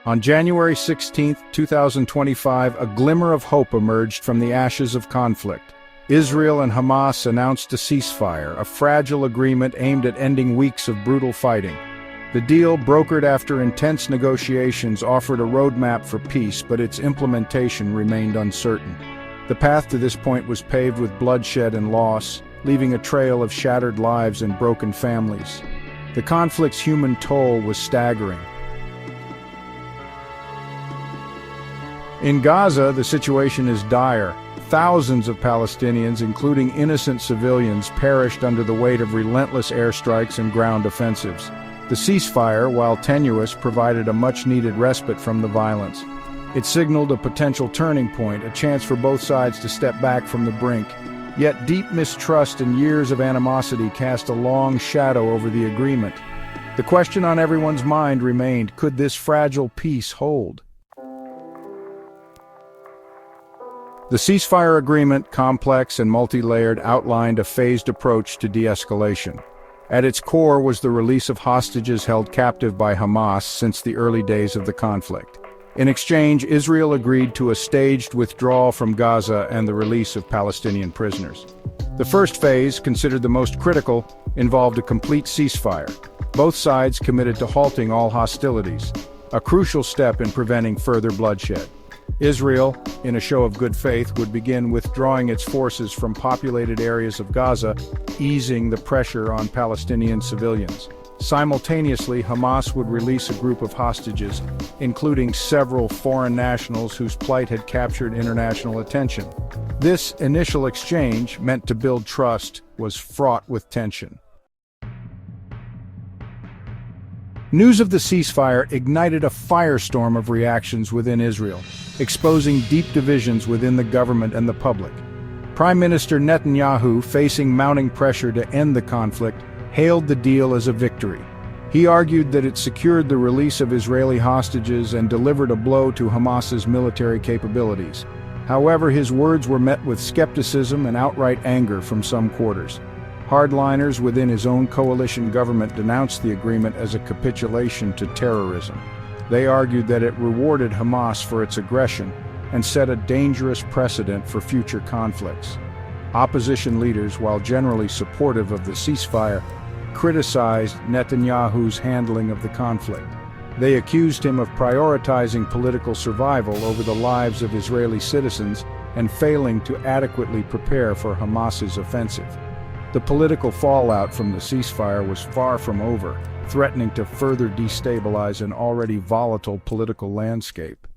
On January 16, 2025, a glimmer of hope emerged from the ashes of conflict. Israel and Hamas announced a ceasefire, a fragile agreement aimed at ending weeks of brutal fighting. The deal, brokered after intense negotiations, offered a roadmap for peace, but its implementation remained uncertain. The path to this point was paved with bloodshed and loss, leaving a trail of shattered lives and broken families. The conflict's human toll was staggering. In Gaza, the situation is dire. Thousands of Palestinians, including innocent civilians, perished under the weight of relentless airstrikes and ground offensives. The ceasefire, while tenuous, provided a much-needed respite from the violence. It signaled a potential turning point, a chance for both sides to step back from the brink. Yet deep mistrust and years of animosity cast a long shadow over the agreement. The question on everyone's mind remained, could this fragile peace hold? The ceasefire agreement, complex and multi-layered, outlined a phased approach to de-escalation. At its core was the release of hostages held captive by Hamas since the early days of the conflict. In exchange, Israel agreed to a staged withdrawal from Gaza and the release of Palestinian prisoners. The first phase, considered the most critical, involved a complete ceasefire. Both sides committed to halting all hostilities, a crucial step in preventing further bloodshed. Israel, in a show of good faith, would begin withdrawing its forces from populated areas of Gaza, easing the pressure on Palestinian civilians. Simultaneously, Hamas would release a group of hostages, including several foreign nationals whose plight had captured international attention. This initial exchange, meant to build trust, was fraught with tension. News of the ceasefire ignited a firestorm of reactions within Israel, exposing deep divisions within the government and the public. Prime Minister Netanyahu, facing mounting pressure to end the conflict, hailed the deal as a victory. He argued that it secured the release of Israeli hostages and delivered a blow to Hamas's military capabilities. However, his words were met with skepticism and outright anger from some quarters. Hardliners within his own coalition government denounced the agreement as a capitulation to terrorism. They argued that it rewarded Hamas for its aggression and set a dangerous precedent for future conflicts. Opposition leaders, while generally supportive of the ceasefire, criticized Netanyahu's handling of the conflict. They accused him of prioritizing political survival over the lives of Israeli citizens and failing to adequately prepare for Hamas's offensive. The political fallout from the ceasefire was far from over, threatening to further destabilize an already volatile political landscape.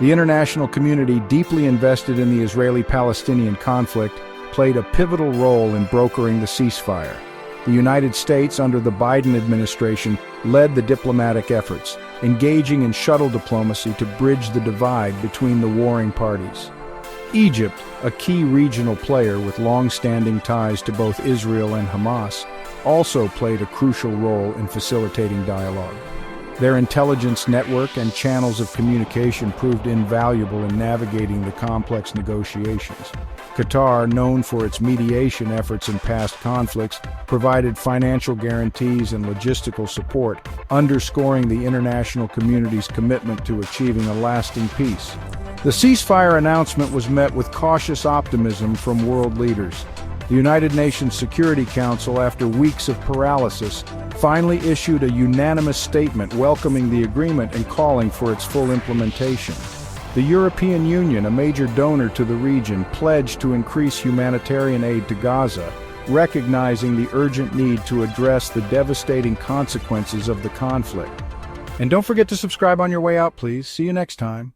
The international community, deeply invested in the Israeli-Palestinian conflict, played a pivotal role in brokering the ceasefire. The United States, under the Biden administration, led the diplomatic efforts, engaging in shuttle diplomacy to bridge the divide between the warring parties. Egypt, a key regional player with long-standing ties to both Israel and Hamas, also played a crucial role in facilitating dialogue. Their intelligence network and channels of communication proved invaluable in navigating the complex negotiations. Qatar, known for its mediation efforts in past conflicts, provided financial guarantees and logistical support, underscoring the international community's commitment to achieving a lasting peace. The ceasefire announcement was met with cautious optimism from world leaders. The United Nations Security Council, after weeks of paralysis, finally issued a unanimous statement welcoming the agreement and calling for its full implementation. The European Union, a major donor to the region, pledged to increase humanitarian aid to Gaza, recognizing the urgent need to address the devastating consequences of the conflict. And don't forget to subscribe on your way out, please. See you next time.